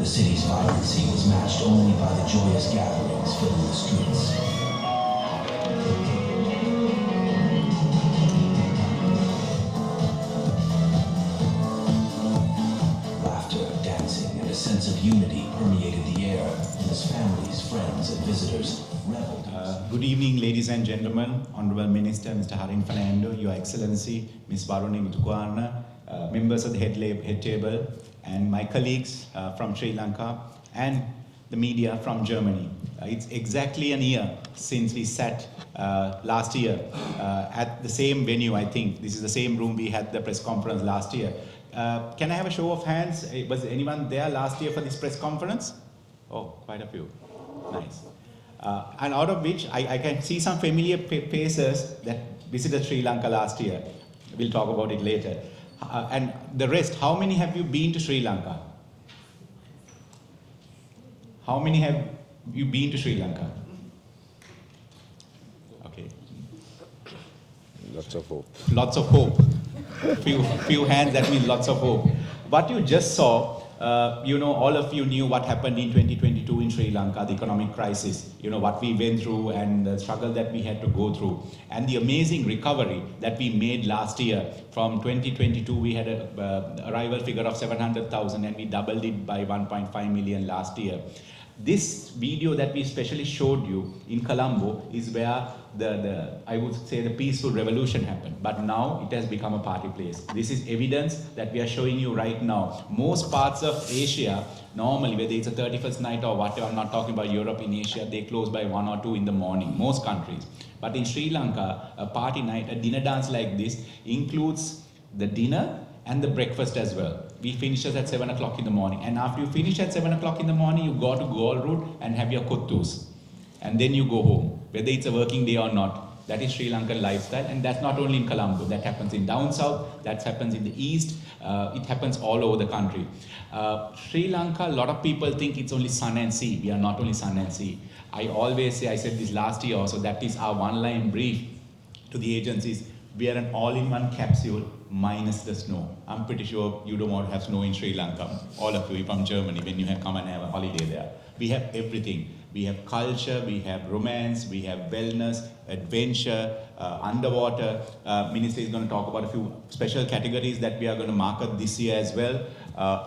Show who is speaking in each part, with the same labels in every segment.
Speaker 1: The city's vibrancy was matched only by the joyous gatherings filling the streets. Laughter, dancing, and a sense of unity permeated the air as families, friends, and visitors reveled.
Speaker 2: Good evening, ladies and gentlemen, Honorable Minister, Mr. Harin Fernando, Your Excellency, Ms. Baroni Mutukuarna, members of the head table, and my colleagues from Sri Lanka, and the media from Germany. It's exactly a year since we sat last year at the same venue, I think. This is the same room we had the press conference last year. Can I have a show of hands? Was anyone there last year for this press conference? Oh, quite a few. Nice. And out of which I can see some familiar faces that visited Sri Lanka last year. We'll talk about it later. And the rest, how many have you been to Sri Lanka? How many have you been to Sri Lanka? Okay.
Speaker 3: Lots of hope.
Speaker 2: Lots of hope. Few hands, that means lots of hope. What you just saw, all of you knew what happened in 2022 in Sri Lanka, the economic crisis, what we went through and the struggle that we had to go through. And the amazing recovery that we made last year. From 2022, we had an arrival figure of 700,000 and we doubled it by 1.5 million last year. This video that we specially showed you in Colombo is where I would say the peaceful revolution happened. But now it has become a party place. This is evidence that we are showing you right now. Most parts of Asia, normally, whether it's a 31st night or whatever, I'm not talking about Europe, in Asia, they close by 1 or 2 in the morning, most countries. But in Sri Lanka, a party night, a dinner dance like this includes the dinner and the breakfast as well. We finish at 7 o'clock in the morning. And after you finish at 7 o'clock in the morning, you go to Goal Route and have your kuttus. And then you go home, whether it's a working day or not. That is Sri Lankan lifestyle. And that's not only in Colombo. That happens in down south. That happens in the east. It happens all over the country. Sri Lanka, a lot of people think it's only sun and sea. We are not only sun and sea. I always say, I said this last year also, that is our one-line brief to the agencies. We are an all-in-one capsule minus the snow. I'm pretty sure you don't want to have snow in Sri Lanka, all of you from Germany, when you have come and have a holiday there. We have everything. We have culture, we have romance, we have wellness, adventure, underwater. Minister is going to talk about a few special categories that we are going to market this year as well.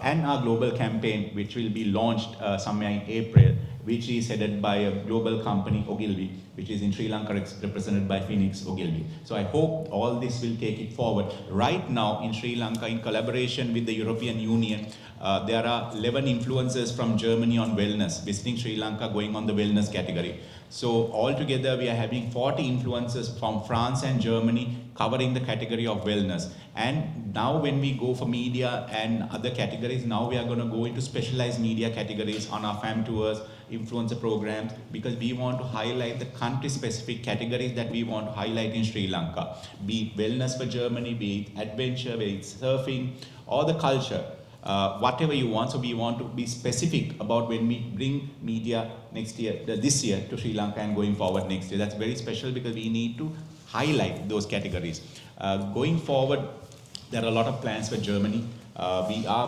Speaker 2: And our global campaign, which will be launched somewhere in April, which is headed by a global company, Ogilvy, which is in Sri Lanka, represented by Phoenix Ogilvy. So I hope all this will take it forward. Right now in Sri Lanka, in collaboration with the European Union, there are 11 influencers from Germany on wellness, visiting Sri Lanka, going on the wellness category. So altogether, we are having 40 influencers from France and Germany covering the category of wellness. And now when we go for media and other categories, now we are going to go into specialized media categories on our fam tours, influencer programs, because we want to highlight the country-specific categories that we want to highlight in Sri Lanka. Be it wellness for Germany, be it adventure, be it surfing, or the culture. Whatever you want. So we want to be specific about when we bring media this year to Sri Lanka and going forward next year. That's very special because we need to highlight those categories. Going forward, there are a lot of plans for Germany. We are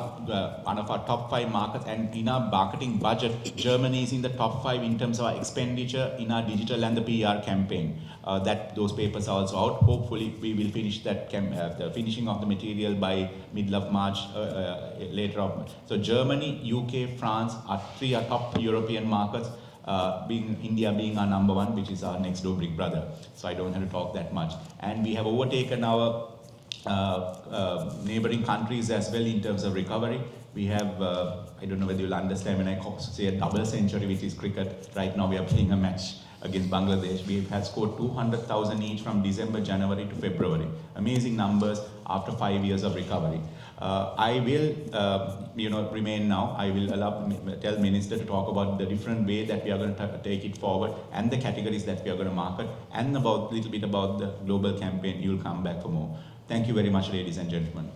Speaker 2: one of our top 5 markets, and in our marketing budget, Germany is in the top 5 in terms of our expenditure in our digital and the PR campaign. Those papers are also out. Hopefully, we will finish the finishing of the material by middle of March, later on. So Germany, UK, France are 3 top European markets. India being our number 1, which is our next door big brother. So I don't have to talk that much. And we have overtaken our neighboring countries as well in terms of recovery. We have, I don't know whether you'll understand when I say a double century, which is cricket. Right now we are playing a match against Bangladesh. We have scored 200,000 each from December, January to February. Amazing numbers after 5 years of recovery. I will, remain now. I will tell Minister to talk about the different way that we are going to take it forward and the categories that we are going to market, and a little bit about the global campaign. You'll come back for more. Thank you very much, ladies and gentlemen.